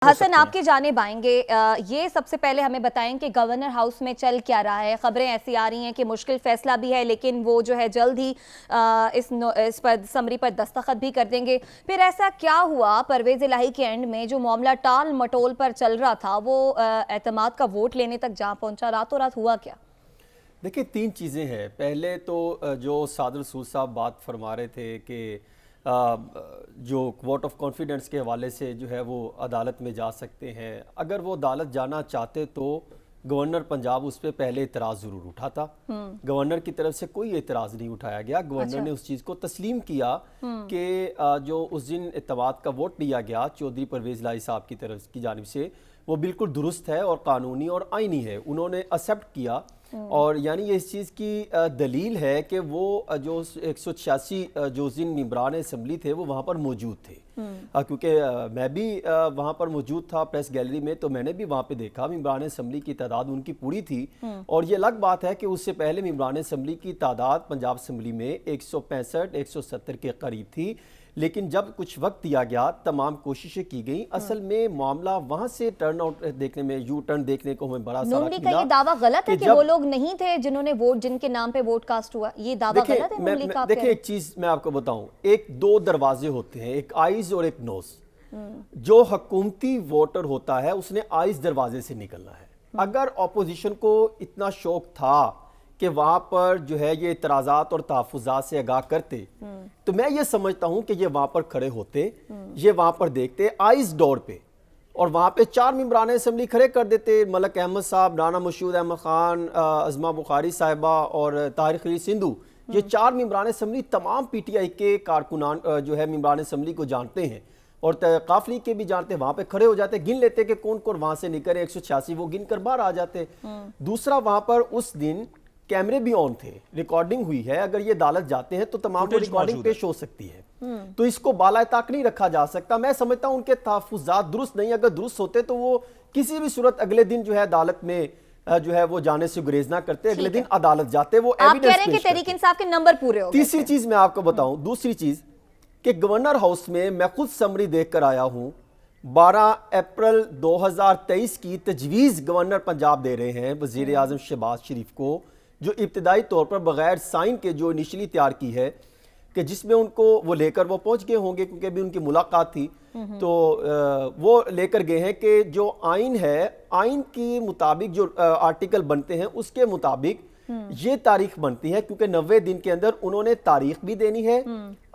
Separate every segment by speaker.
Speaker 1: حسن آپ کی جانب آئیں گے، یہ سب سے پہلے ہمیں بتائیں کہ گورنر ہاؤس میں چل کیا رہا ہے؟ خبریں ایسی آ رہی ہیں کہ مشکل فیصلہ بھی ہے لیکن وہ جو ہے جلد ہی اس پر سمری پر دستخط بھی کر دیں گے۔ پھر ایسا کیا ہوا پرویز الہی کے اینڈ میں جو معاملہ ٹال مٹول پر چل رہا تھا وہ اعتماد کا ووٹ لینے تک جہاں پہنچا، راتوں رات ہوا کیا؟
Speaker 2: دیکھیں تین چیزیں ہیں۔ پہلے تو جو صادر رسول صاحب بات فرما رہے تھے کہ جو ووٹ آف کانفیڈنس کے حوالے سے جو ہے وہ عدالت میں جا سکتے ہیں، اگر وہ عدالت جانا چاہتے تو گورنر پنجاب اس پہ پہلے اعتراض ضرور اٹھاتا۔ گورنر کی طرف سے کوئی اعتراض نہیں اٹھایا گیا۔ گورنر نے اس چیز کو تسلیم کیا کہ جو اس دن اعتماد کا ووٹ لیا گیا چودھری پرویز الہی صاحب کی طرف کی جانب سے وہ بالکل درست ہے اور قانونی اور آئینی ہے، انہوں نے ایکسیپٹ کیا۔ اور یعنی یہ اس چیز کی دلیل ہے کہ وہ جو 186 جو اس دن ممبران اسمبلی تھے وہ وہاں پر موجود تھے، کیونکہ میں بھی وہاں پر موجود تھا پریس گیلری میں، تو میں نے بھی وہاں پہ دیکھا ممبران اسمبلی کی تعداد ان کی پوری تھی۔ اور یہ الگ بات ہے کہ اس سے پہلے ممبران اسمبلی کی تعداد پنجاب اسمبلی میں 165 170 کے قریب تھی، لیکن جب کچھ وقت دیا گیا تمام کوششیں کی گئیں۔ اصل میں معاملہ وہاں سے ٹرن آؤٹ دیکھنے میں یو ٹرن دیکھنے کو ہمیں بڑا سارا
Speaker 1: نونڈی کا یہ دعویٰ غلط ہے کہ وہ لوگ نہیں تھے جنہوں نے ووٹ جن کے نام پہ ووٹ کاسٹ ہوا، یہ دعویٰ غلط ہے نونڈی کا؟
Speaker 2: دیکھیں ایک چیز میں آپ کو بتاؤں، ایک دو دروازے ہوتے ہیں، ایک آئیز اور ایک نوز۔ جو حکومتی ووٹر ہوتا ہے اس نے آئیز دروازے سے نکلنا ہے۔ اگر اپوزیشن کو اتنا شوق تھا کہ وہاں پر جو ہے یہ اعتراضات اور تحفظات سے آگاہ کرتے تو میں یہ سمجھتا ہوں کہ یہ وہاں پر کھڑے ہوتے، یہ وہاں پر دیکھتے آئیز ڈور پہ، اور وہاں پہ 4 ممبران اسمبلی کھڑے کر دیتے، ملک احمد صاحب، رانا مشہود احمد خان، عظمہ بخاری صاحبہ اور طاہر خلیل سندھو۔ یہ 4 ممبران اسمبلی تمام پی ٹی آئی کے کارکنان جو ہے ممبران اسمبلی کو جانتے ہیں اور قافلی کے بھی جانتے ہیں، وہاں پہ کھڑے ہو جاتے، گن لیتے کہ کون کون وہاں سے نکلے، 186 وہ گن کر باہر آ جاتے۔ دوسرا وہاں پر اس دن کیمرے بھی آن تھے، ریکارڈنگ ہوئی ہے، اگر یہ عدالت جاتے ہیں تو تمام کو ریکارڈنگ پیش ہو سکتی ہے، تو اس کو بالائے طاق نہیں رکھا جا سکتا۔ میں سمجھتا ہوں ان کے تحفظات درست نہیں، اگر درست ہوتے تو وہ کسی بھی صورت اگلے دن جو ہے عدالت میں جو ہے وہ جانے سے گریز نہ کرتے، اگلے دن عدالت جاتے، وہ ایویڈنس پیش کرتے۔
Speaker 1: آپ کہہ رہے ہیں کہ تحریک انصاف کے نمبر پورے ہو گئے۔
Speaker 2: تیسری چیز میں آپ کو بتاؤں، دوسری چیز کہ گورنر ہاؤس میں میں خود سمری دیکھ کر آیا ہوں، 12 اپریل 2023 کی تجویز گورنر پنجاب دے رہے ہیں وزیر اعظم شہباز شریف کو، جو ابتدائی طور پر بغیر سائن کے جو انیشلی تیار کی ہے، کہ جس میں ان کو وہ لے کر وہ پہنچ گئے ہوں گے کیونکہ ابھی ان کی ملاقات تھی، تو وہ لے کر گئے ہیں کہ جو آئین ہے، آئین کی مطابق جو آرٹیکل بنتے ہیں اس کے مطابق یہ تاریخ بنتی ہے، کیونکہ 90 دن کے اندر انہوں نے تاریخ بھی دینی ہے،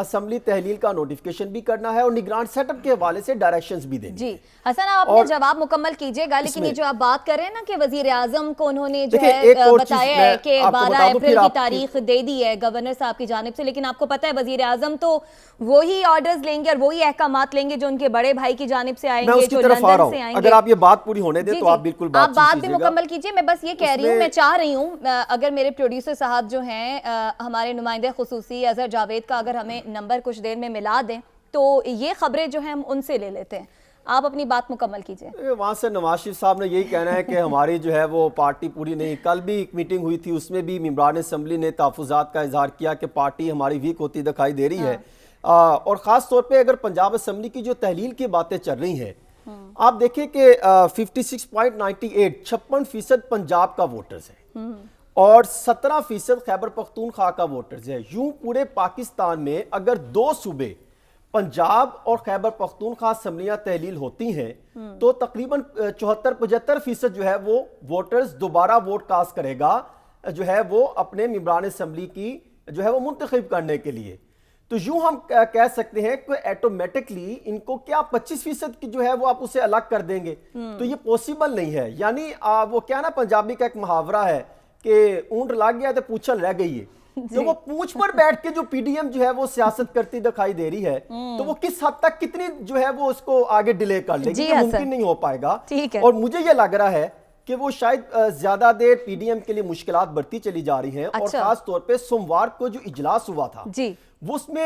Speaker 2: اسمبلی تحلیل کا نوٹیفیکیشن بھی کرنا ہے اور نگران سیٹ اپ کے حوالے سے ڈائریکشنز بھی دینی۔
Speaker 1: جی حسن آپ اپنے جواب مکمل کیجئے گا، لیکن یہ جو آپ بات کر رہے ہیں نا کہ وزیر اعظم کو انہوں نے جو ہے بتایا ہے کہ 12 اپریل کی تاریخ دے دی ہے گورنر صاحب کی جانب سے، لیکن آپ کو پتہ ہے وزیر اعظم تو وہی آرڈرز لیں گے اور وہی احکامات لیں گے جو ان کے بڑے بھائی کی جانب سے آئیں گے، جو لندن سے آئیں گے۔
Speaker 2: اگر آپ یہ بات پوری ہونے دیں تو آپ بالکل
Speaker 1: بات بھی مکمل کیجئے۔ میں بس یہ کہہ رہی ہوں، میں چاہ رہی ہوں اگر میرے پروڈیوسر صاحب جو ہیں ہمارے نمائندے خصوصی اظہر جاوید کا اگر ہمیں نمبر کچھ دیر میں ملا دیں تو یہ خبریں جو ہیں ہم ان سے لے لیتے ہیں۔ آپ اپنی بات مکمل کیجئے۔
Speaker 2: وہاں سے نواز شریف صاحب نے یہی کہنا ہے کہ ہماری جو ہے وہ پارٹی پوری نہیں۔ کل بھی ایک میٹنگ ہوئی تھی، اس میں بھی ممبران اسمبلی نے تحفظات کا اظہار کیا کہ پارٹی ہماری ویک ہوتی دکھائی دے رہی ہے، اور خاص طور پہ اگر پنجاب اسمبلی کی جو تحلیل کی باتیں چل رہی ہیں، آپ دیکھیں کہ 56.98 56% پنجاب کا ووٹرز ہے اور 17% خیبر پختونخوا کا ووٹرز ہے۔ یوں پورے پاکستان میں اگر 2 صوبے پنجاب اور خیبر پختونخوا اسمبلیاں تحلیل ہوتی ہیں تو تقریباً 74-75% جو ہے وہ ووٹرز دوبارہ ووٹ کاسٹ کرے گا جو ہے وہ اپنے ممبران اسمبلی کی جو ہے وہ منتخب کرنے کے لیے۔ تو یوں ہم کہہ سکتے ہیں کہ ایٹومیٹکلی ان کو کیا 25% کی جو ہے وہ آپ اسے الگ کر دیں گے، تو یہ پوسیبل نہیں ہے۔ یعنی وہ کیا نا پنجابی کا ایک محاورہ ہے کہ اونٹ لگ گیا تو پوچھل رہ گئی ہے، تو وہ پونچھ پر بیٹھ کے جو پی ڈی ایم جو ہے وہ سیاست کرتی دکھائی دے رہی ہے، تو وہ کس حد تک کتنی جو ہے وہ اس کو آگے ڈیلے کر لے گی، یہ ممکن نہیں ہو پائے گا۔ اور مجھے یہ لگ رہا ہے کہ وہ شاید زیادہ دیر پی ڈی ایم کے لیے مشکلات بڑھتی چلی جا رہی ہیں، اور خاص طور پہ سوموار کو جو اجلاس ہوا تھا وہ اس میں